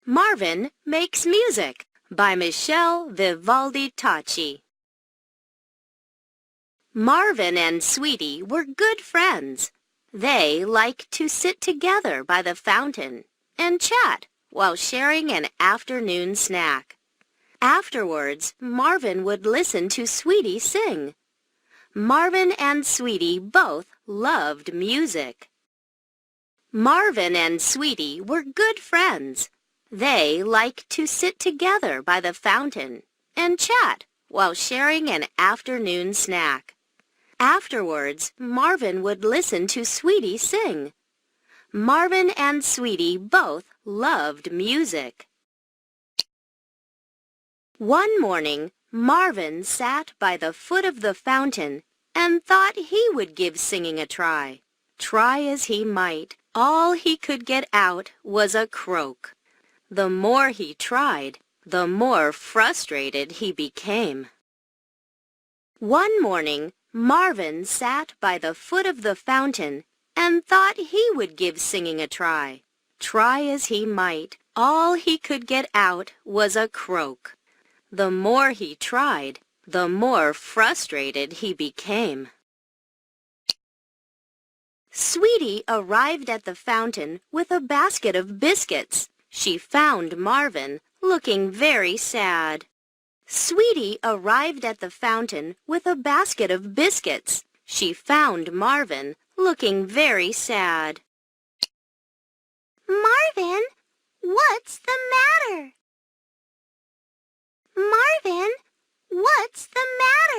Marvin Makes Music by Michelle Vivaldi Tacci. Marvin and Sweetie were good friends. They liked to sit together by the fountain and chat while sharing an afternoon snack. Afterwards, Marvin would listen to Sweetie sing. Marvin and Sweetie both loved music. Marvin and Sweetie were good friends. They liked to sit together by the fountain and chat while sharing an afternoon snack. Afterwards, Marvin would listen to Sweetie sing. Marvin and Sweetie both loved music. One morning, Marvin sat by the foot of the fountain and thought he would give singing a try. Try as he might, all he could get out was a croak. The more he tried, the more frustrated he became. One morning, Marvin sat by the foot of the fountain and thought he would give singing a try. Try as he might, all he could get out was a croak. The more he tried, the more frustrated he became. Sweetie arrived at the fountain with a basket of biscuits. She found Marvin looking very sad. Sweetie arrived at the fountain with a basket of biscuits. She found Marvin looking very sad. Marvin, what's the matter? Marvin, what's the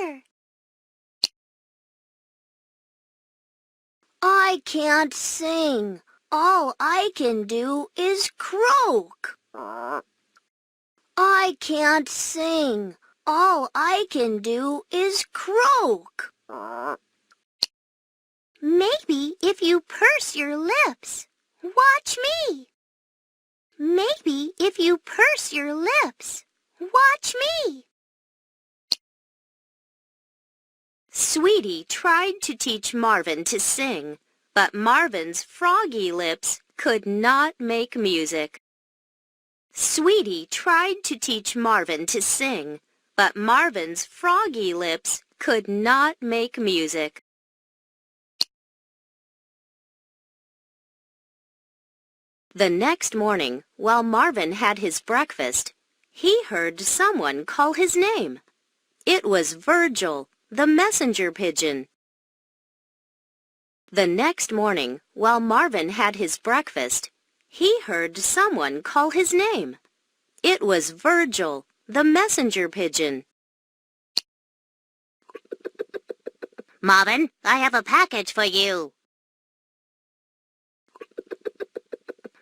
matter? I can't sing. All I can do is croak. I can't sing. All I can do is croak. Maybe if you purse your lips. Watch me. Maybe if you purse your lips. Watch me. Sweetie tried to teach Marvin to sing, but Marvin's froggy lips could not make music. Sweetie tried to teach Marvin to sing, but Marvin's froggy lips could not make music. The next morning, while Marvin had his breakfast, he heard someone call his name. It was Virgil, the messenger pigeon. The next morning, while Marvin had his breakfast, he heard someone call his name. It was Virgil, the messenger pigeon. Marvin, I have a package for you.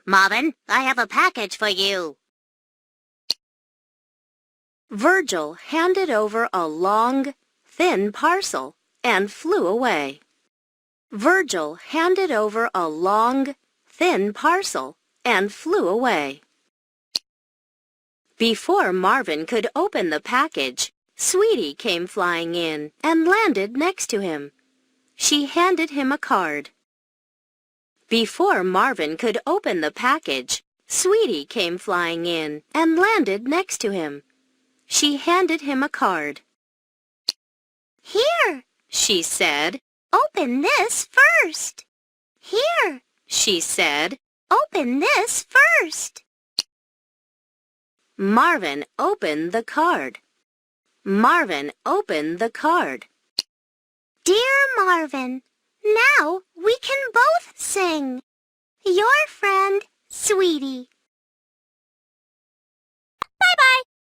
Marvin, I have a package for you. Virgil handed over a long, thin parcel and flew away. Virgil handed over a long, thin parcel and flew away. Before Marvin could open the package, Sweetie came flying in and landed next to him. She handed him a card. Before Marvin could open the package, Sweetie came flying in and landed next to him. She handed him a card. Here, she said. Open this first. Here, she said. Open this first. Marvin opened the card. Marvin opened the card. Dear Marvin, now we can